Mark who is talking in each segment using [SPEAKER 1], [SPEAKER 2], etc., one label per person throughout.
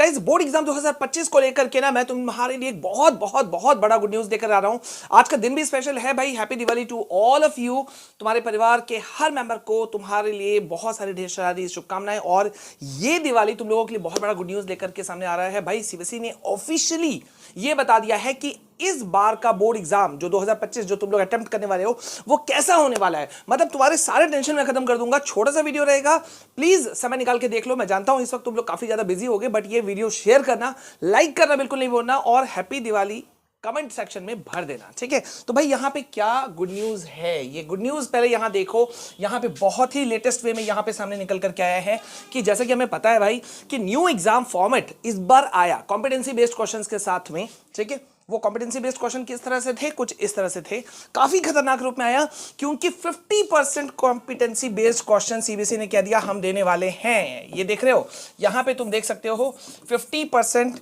[SPEAKER 1] Guys board exam 2025 को लेकर के ना मैं तुम्हारे लिए एक बहुत बहुत बहुत बड़ा गुड न्यूज लेकर आ रहा हूं। आज का दिन भी स्पेशल है भाई। Happy Diwali to all of you. तुम्हारे परिवार के हर मेंबर को तुम्हारे लिए बहुत सारी ढेर सारी शुभकामनाएं। और ये दिवाली तुम लोगों के लिए बहुत बड़ा गुड न्यूज लेकर के सामने आ रहा है भाई। सीबीएसई ने ऑफिशियली ये बता दिया है कि इस बार का बोर्ड एग्जाम जो 2025 जो तुम लोग अटेम्प्ट करने वाले हो वो कैसा होने वाला है। मतलब तुम्हारे सारे टेंशन मैं खत्म कर दूंगा। छोटा सा वीडियो रहेगा, प्लीज समय निकाल के देख लो। मैं जानता हूं इस वक्त तुम लोग काफी ज्यादा बिजी होगे, बट ये वीडियो शेयर करना, लाइक करना बिल्कुल नहीं भूलना और हैप्पी दिवाली कमेंट सेक्शन में भर देना, ठीक है। तो भाई यहाँ पे क्या गुड न्यूज है, ये गुड न्यूज पहले यहाँ देखो। यहाँ पे बहुत ही लेटेस्ट वे में यहाँ पे सामने निकल करके आया है कि जैसे कि हमें पता है भाई कि न्यू एग्जाम फॉर्मेट इस बार आया कॉम्पिटेंसी बेस्ड क्वेश्चंस के साथ में, ठीक है। वो कॉम्पिटेंसी बेस्ड क्वेश्चन किस तरह से थे, कुछ इस तरह से थे। काफी खतरनाक रूप में आया क्योंकि 50% कॉम्पिटेंसी बेस्ड क्वेश्चन सीबीएसई ने कह दिया हम देने वाले हैं। ये देख रहे हो, यहां पे तुम देख सकते हो 50%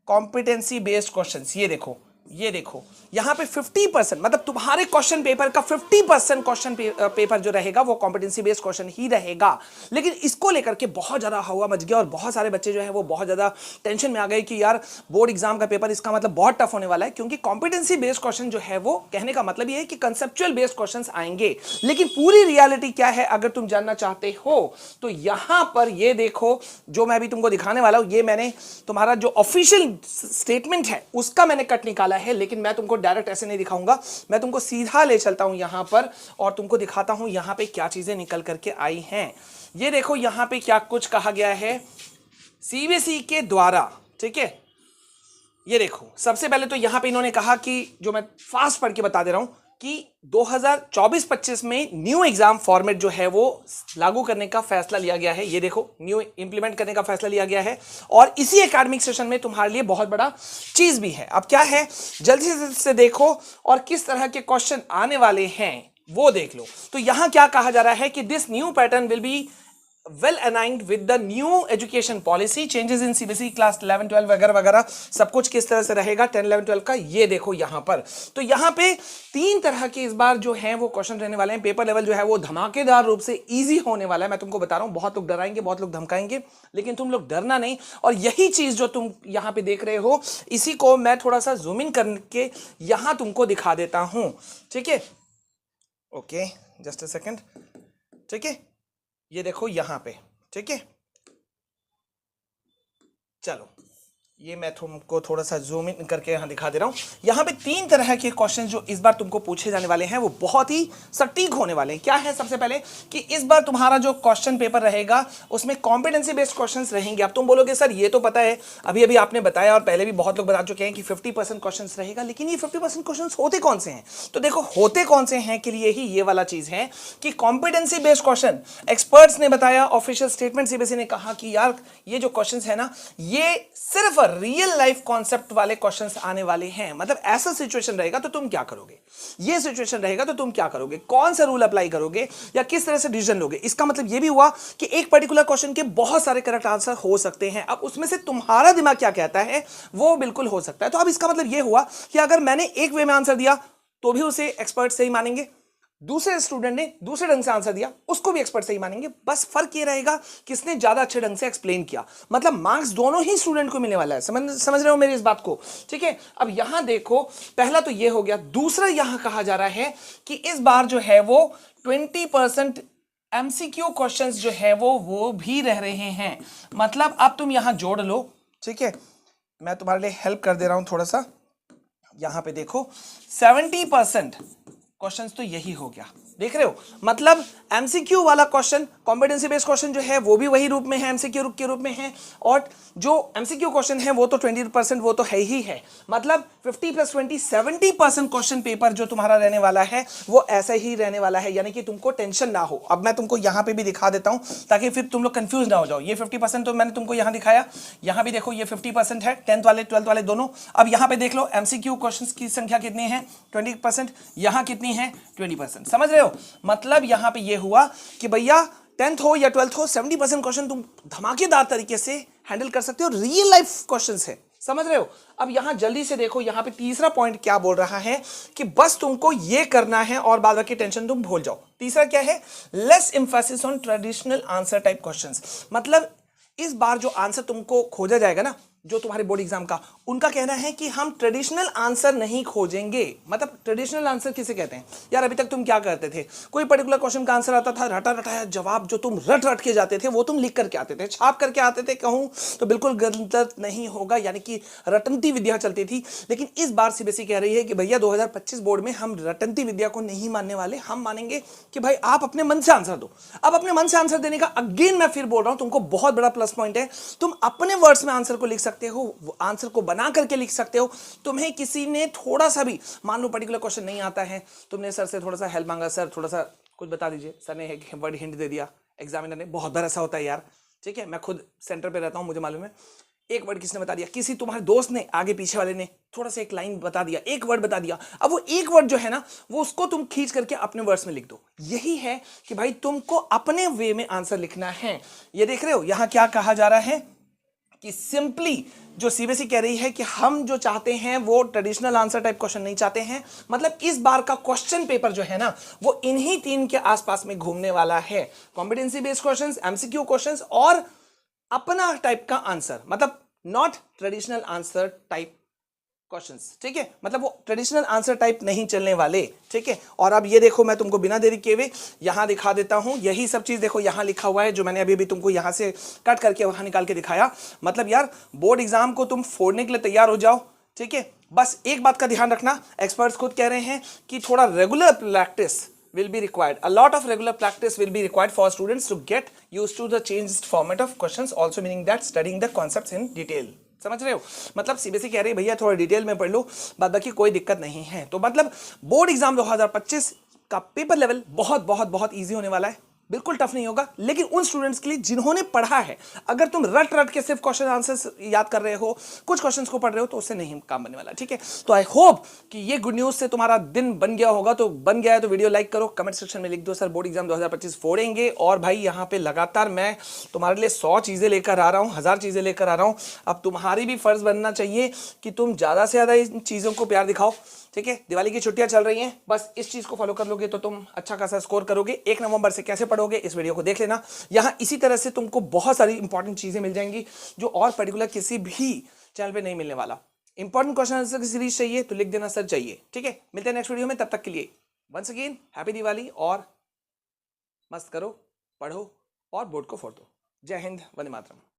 [SPEAKER 1] कॉम्पिटेंसी बेस्ड क्वेश्चंस। ये देखो यहां पे 50% मतलब तुम्हारे क्वेश्चन पेपर का 50% क्वेश्चन पेपर जो रहेगा वो कॉम्पिटेंसी बेस्ड क्वेश्चन ही रहेगा। लेकिन इसको लेकर के बहुत ज्यादा हवा मच गया और बहुत सारे बच्चे जो है वो बहुत ज्यादा टेंशन में आ गए कि यार बोर्ड एग्जाम का पेपर इसका मतलब बहुत टफ होने वाला है। क्योंकि कॉम्पिटेंसी बेस्ड क्वेश्चन जो है वो कहने का मतलब ये है कि कंसेप्चुअल बेस्ड क्वेश्चन आएंगे। लेकिन पूरी रियलिटी क्या है अगर तुम जानना चाहते हो तो यहां पर ये देखो, जो मैं अभी तुमको दिखाने वाला हूं ये मैंने तुम्हारा जो ऑफिशियल स्टेटमेंट है उसका मैंने कट निकाला है। लेकिन मैं तुमको डायरेक्ट ऐसे नहीं दिखाऊंगा, मैं तुमको सीधा ले चलता हूं यहां पर और तुमको दिखाता हूं यहां पे क्या चीजें निकल करके आई हैं। ये देखो यहां पे क्या कुछ कहा गया है सीबीएसई के द्वारा, ठीक है। ये देखो सबसे पहले तो यहां पे इन्होंने कहा कि जो मैं फास्ट पढ़ के बता दे रहा हूं कि 2024-25 में न्यू एग्जाम फॉर्मेट जो है वो लागू करने का फैसला लिया गया है। ये देखो न्यू इंप्लीमेंट करने का फैसला लिया गया है और इसी एकेडमिक सेशन में तुम्हारे लिए बहुत बड़ा चीज भी है। अब क्या है जल्दी से देखो और किस तरह के क्वेश्चन आने वाले हैं वो देख लो। तो यहां क्या कहा जा रहा है कि this new pattern will be well aligned with the new education policy changes in CBSE class 11 12 वगैरह वगैरह सब कुछ किस तरह से रहेगा 10 11 12 का। ये देखो यहां पर तो यहां पे तीन तरह के इस बार जो है वो क्वेश्चन रहने वाले हैं। पेपर लेवल जो है वो धमाकेदार रूप से इजी होने वाला है। मैं तुमको बता रहा हूं बहुत लोग डराएंगे, बहुत लोग धमकाएंगे, लेकिन तुम लोग डरना नहीं। और यही चीज जो तुम यहां पे देख रहे हो इसी को मैं थोड़ा सा जूम इन करके यहां तुमको दिखा देता हूं, ठीक है। ओके जस्ट अ सेकेंड, ठीक है। ये देखो यहां पे, ठीक है। चलो ये मैं तुमको थोड़ा सा जूम इन करके यहां दिखा दे रहा हूं। यहां पे तीन तरह के क्वेश्चन जो इस बार तुमको पूछे जाने वाले हैं वो बहुत ही सटीक होने वाले हैं। क्या है सबसे पहले कि इस बार तुम्हारा जो क्वेश्चन पेपर रहेगा उसमें कॉम्पिटेंसी बेस्ड क्वेश्चंस रहेंगे। अब तुम बोलोगे सर ये तो पता है, अभी अभी आपने बताया और पहले भी बहुत लोग बता चुके हैं कि 50% क्वेश्चन रहेगा, लेकिन ये 50% क्वेश्चन होते कौन से हैं? तो देखो होते कौन से हैं के लिए ही ये वाला चीज है कि कॉम्पिटेंसी बेस्ड क्वेश्चन एक्सपर्ट्स ने बताया, ऑफिशियल स्टेटमेंट सीबीएसई ने कहा कि यार ये जो क्वेश्चन है ना ये सिर्फ रियल लाइफ कॉन्सेप्ट वाले क्वेश्चंस आने वाले हैं। मतलब ऐसा सिचुएशन रहेगा तो तुम क्या करोगे, ये सिचुएशन रहेगा तो तुम क्या करोगे, कौन सा रूल अप्लाई करोगे या किस तरह से डिसीजन लोगे। इसका मतलब ये भी हुआ कि एक पर्टिकुलर क्वेश्चन के बहुत सारे करेक्ट आंसर हो सकते हैं। अब उसमें से तुम्हारा दिमाग क्या कहता है वो बिल्कुल हो सकता है। तो अब इसका मतलब ये हुआ कि अगर मैंने एक वे में आंसर दिया तो भी उसे एक्सपर्ट सही मानेंगे, दूसरे स्टूडेंट ने दूसरे ढंग से आंसर दिया उसको भी एक्सपर्ट सही मानेंगे। बस फर्क ये रहेगा किसने ज्यादा अच्छे ढंग से एक्सप्लेन किया। मतलब मार्क्स दोनों ही स्टूडेंट को मिलने वाला है। समझ रहे हो मेरी इस बात को, ठीक है। अब यहां देखो पहला तो ये हो गया। दूसरा यहां कहा जा रहा है कि इस बार जो है वो 20% एमसीक्यू क्वेश्चंस जो है वो भी रह रहे हैं। मतलब अब तुम यहां जोड़ लो, ठीक है। मैं तुम्हारे लिए हेल्प कर दे रहा हूं थोड़ा सा। यहां पे देखो 70% क्वेश्चंस तो यही हो गया, देख रहे हो। मतलब एमसीक्यू वाला क्वेश्चन कॉम्पिटेंसी बेस्ड क्वेश्चन जो है वो भी वही रूप में है, एमसीक्यू के रूप में है। और जो एमसीक्यू क्वेश्चन है वो तो 20% वो तो है ही है। मतलब 50 + 20 70% क्वेश्चन पेपर जो तुम्हारा रहने वाला है वो ऐसा ही रहने वाला है, यानी कि तुमको टेंशन ना हो। अब मैं तुमको यहां पे भी दिखा देता हूं ताकि फिर तुम लोग कंफ्यूज ना हो जाओ। ये 50% तो मैंने तुमको यहां दिखाया, यहां भी देखो ये 50% है, 10th वाले 12th वाले दोनों। अब यहां पे देख लो एमसीक्यू क्वेश्चन की संख्या कितनी है 20%, यहां कितनी है 20%। समझ रहे हो। मतलब यहां पे ये हुआ कि भैया 10th हो या 12th हो 70% क्वेश्चन तुम धमाकेदार तरीके से हैंडल कर सकते हो। रियल लाइफ क्वेश्चंस है, समझ रहे हो। अब यहां जल्दी से देखो यहां पे तीसरा पॉइंट क्या बोल रहा है कि बस तुमको ये करना है और बाद बाकी टेंशन तुम भूल जाओ। तीसरा क्या है, less emphasis on traditional answer type questions. मतलब इस बार जो आंसर तुमको खोजा जाएगा ना जो तुम्हारे बोर्ड एग्जाम का, उनका कहना है कि हम ट्रेडिशनल आंसर नहीं खोजेंगे। मतलब ट्रेडिशनल आंसर किसे कहते हैं यार? अभी तक तुम क्या करते थे, कोई पर्टिकुलर क्वेश्चन का आंसर आता था, रटा रटाया जवाब जो तुम रट रट के जाते थे वो तुम लिख करके आते थे, छाप करके आते थे, कहूं तो बिल्कुल गलत नहीं होगा, यानी कि रटंती विद्या चलती थी। लेकिन इस बार सीबीएसई कह रही है कि भैया 2025 बोर्ड में हम रटंती विद्या को नहीं मानने वाले, हम मानेंगे कि भाई आप अपने मन से आंसर दो। अब अपने मन से आंसर देने का अगेन मैं फिर बोल रहा हूं तुमको बहुत बड़ा प्लस पॉइंट है, तुम अपने वर्ड्स में आंसर को लिख सकते हो, आंसर को बना करके लिख सकते हो। तुम्हें किसी ने थोड़ा सा भी, मान लो पर्टिकुलर क्वेश्चन नहीं आता है, तुमने सर से थोड़ा सा हेल्प मांगा, सर थोड़ा सा कुछ बता दीजिए, सर ने एक वर्ड हिंट दे दिया, एग्जामिनर ने, बहुत बार ऐसा होता है यार, ठीक है, मैं खुद सेंटर पे रहता हूं, मुझे मालूम है, एक वर्ड किसने बता दिया, किसी तुम्हारे दोस्त ने, आगे पीछे वाले ने थोड़ा सा एक लाइन बता दिया, एक वर्ड बता दिया, अब वो एक वर्ड जो है ना, वो उसको तुम खींच करके अपने वर्ड्स में लिख दो। यही है कि भाई तुमको अपने वे में आंसर लिखना है। ये देख रहे हो यहां क्या कहा जा रहा है कि सिंपली जो सीबीएसई कह रही है कि हम जो चाहते हैं वो ट्रेडिशनल आंसर टाइप क्वेश्चन नहीं चाहते हैं। मतलब इस बार का क्वेश्चन पेपर जो है ना, वो इन्हीं तीन के आसपास में घूमने वाला है, competency based questions, MCQ questions और अपना टाइप का आंसर, मतलब not traditional answer type questions, ठीक है, मतलब वो ट्रेडिशनल आंसर टाइप नहीं चलने वाले, ठीक है। और अब ये देखो, मैं तुमको बिना देरी किए हुए यहां दिखा देता हूं, यही सब चीज देखो यहां लिखा हुआ है, जो मैंने अभी तुमको यहां से कट करके वहां निकाल के दिखाया। मतलब यार बोर्ड एग्जाम को तुम फोड़ने के लिए तैयार हो जाओ, ठीक है। बस एक बात का ध्यान रखना, एक्सपर्ट्स खुद कह रहे हैं कि थोड़ा regular practice will be required. A lot of regular practice will be required for students to get used to the changed format of questions, also meaning that studying the concepts in detail. समझ रहे हो? मतलब CBSE कह रही है भैया थोड़ा detail में पढ़ लो, बाद बाकी कोई दिक्कत नहीं है। तो मतलब बोर्ड एग्जाम 2025 का पेपर लेवल बहुत बहुत बहुत ईजी होने वाला है, बिल्कुल टफ नहीं होगा, लेकिन उन स्टूडेंट्स के लिए जिन्होंने पढ़ा है। अगर तुम रट रट के सिर्फ क्वेश्चन आंसर्स याद कर रहे हो, कुछ क्वेश्चंस को पढ़ रहे हो, तो उससे नहीं काम बनने वाला, ठीक है। तो आई होप कि ये गुड न्यूज से तुम्हारा दिन बन गया होगा। तो बन गया है तो वीडियो लाइक करो, कमेंट सेक्शन में लिख दो सर बोर्ड एग्जाम 2025 फोड़ेंगे। और भाई यहाँ पे लगातार मैं तुम्हारे लिए 100 चीजें लेकर आ रहा हूँ, 1000 चीजें लेकर आ रहा हूँ। अब तुम्हारी भी फर्ज बनना चाहिए कि तुम ज्यादा से ज्यादा इन चीजों को प्यार दिखाओ, ठीक है। दिवाली की छुट्टियां चल रही हैं, बस इस चीज को फॉलो कर लोगे तो तुम अच्छा खासा स्कोर करोगे। 1 नवंबर से कैसे पढ़ोगे इस वीडियो को देख लेना। यहां इसी तरह से तुमको बहुत सारी इंपॉर्टेंट चीजें मिल जाएंगी जो और पर्टिकुलर किसी भी चैनल पे नहीं मिलने वाला। इंपॉर्टेंट क्वेश्चन आंसर की सीरीज चाहिए तो लिख देना सर चाहिए, ठीक है। मिलते हैं नेक्स्ट वीडियो में, तब तक के लिए वंस अगेन हैप्पी दिवाली, और मस्त करो, पढ़ो और बोर्ड को फोड़ दो। जय हिंद, वंदे मातरम।